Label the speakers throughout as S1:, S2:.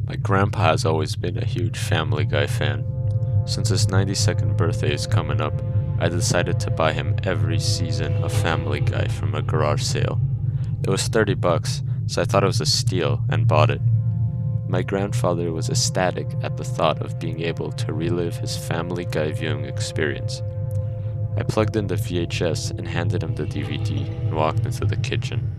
S1: My grandpa has always been a huge Family Guy fan. Since his 92nd birthday is coming up, I decided to buy him every season of Family Guy from a garage sale. It was $30, so I thought it was a steal and bought it. My grandfather was ecstatic at the thought of being able to relive his Family Guy viewing experience. I plugged in the VHS and handed him the DVD and walked into the kitchen.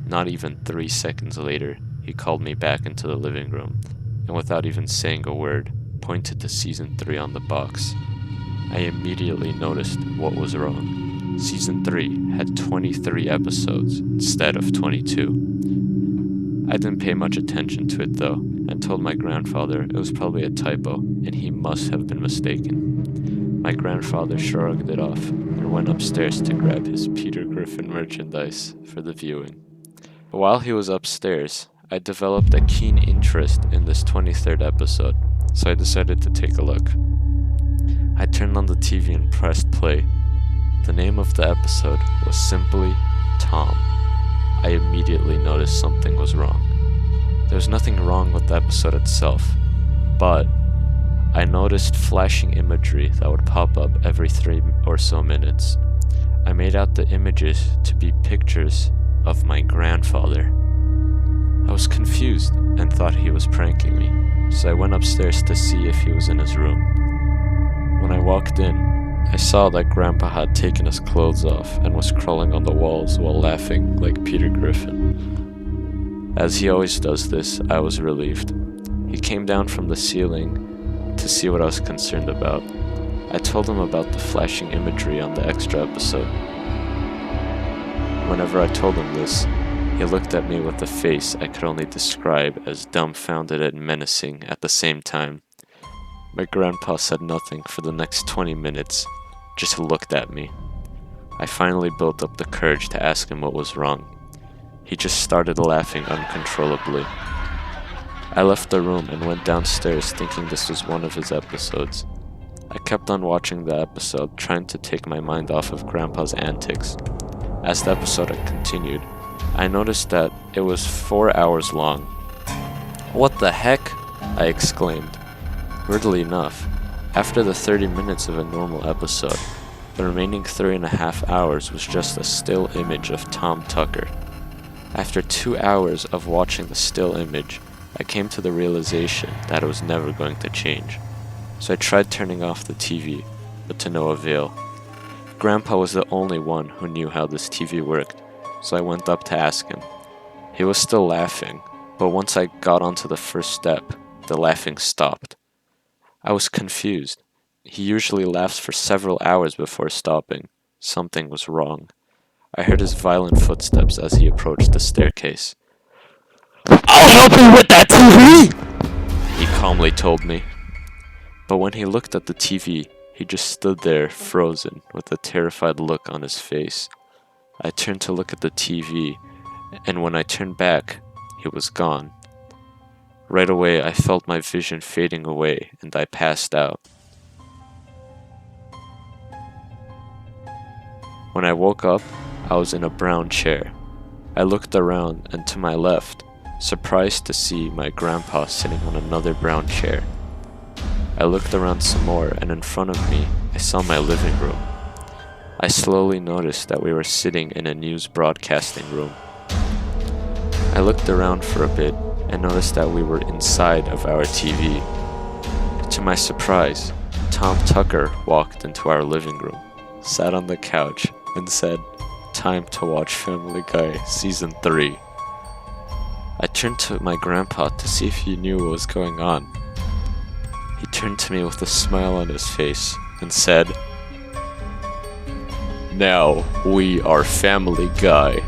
S1: Not even 3 seconds later, he called me back into the living room, and without even saying a word, pointed to Season 3 on the box. I immediately noticed what was wrong. Season 3 had 23 episodes instead of 22. I didn't pay much attention to it though, and told my grandfather it was probably a typo, and he must have been mistaken. My grandfather shrugged it off, and went upstairs to grab his Peter Griffin merchandise for the viewing. While he was upstairs, I developed a keen interest in this 23rd episode, so I decided to take a look. I turned on the TV and pressed play. The name of the episode was simply Tom. I immediately noticed something was wrong. There was nothing wrong with the episode itself, but I noticed flashing imagery that would pop up every 3 or so minutes. I made out the images to be pictures of my grandfather. I was confused and thought he was pranking me, so I went upstairs to see if he was in his room. When I walked in, I saw that Grandpa had taken his clothes off and was crawling on the walls while laughing like Peter Griffin. As he always does this, I was relieved. He came down from the ceiling to see what I was concerned about. I told him about the flashing imagery on the extra episode. Whenever I told him this, he looked at me with a face I could only describe as dumbfounded and menacing at the same time. My grandpa said nothing for the next 20 minutes, just looked at me. I finally built up the courage to ask him what was wrong. He just started laughing uncontrollably. I left the room and went downstairs thinking this was one of his episodes. I kept on watching the episode, trying to take my mind off of Grandpa's antics. As the episode had continued, I noticed that it was 4 hours long. "What the heck?" I exclaimed. Weirdly enough, after the 30 minutes of a normal episode, the remaining 3.5 hours was just a still image of Tom Tucker. After 2 hours of watching the still image, I came to the realization that it was never going to change. So I tried turning off the TV, but to no avail. Grandpa was the only one who knew how this TV worked, so I went up to ask him. He was still laughing, but once I got onto the first step, the laughing stopped. I was confused. He usually laughs for several hours before stopping. Something was wrong. I heard his violent footsteps as he approached the staircase. "I'll help you with that TV!" he calmly told me. But when he looked at the TV, he just stood there frozen with a terrified look on his face. I turned to look at the TV, and when I turned back, he was gone. Right away, I felt my vision fading away, and I passed out. When I woke up, I was in a brown chair. I looked around, and to my left, surprised to see my grandpa sitting on another brown chair. I looked around some more, and in front of me, I saw my living room. I slowly noticed that we were sitting in a news broadcasting room. I looked around for a bit and noticed that we were inside of our TV. To my surprise, Tom Tucker walked into our living room, sat on the couch, and said, "Time to watch Family Guy Season 3. I turned to my grandpa to see if he knew what was going on. He turned to me with a smile on his face and said, "Now we are Family Guy."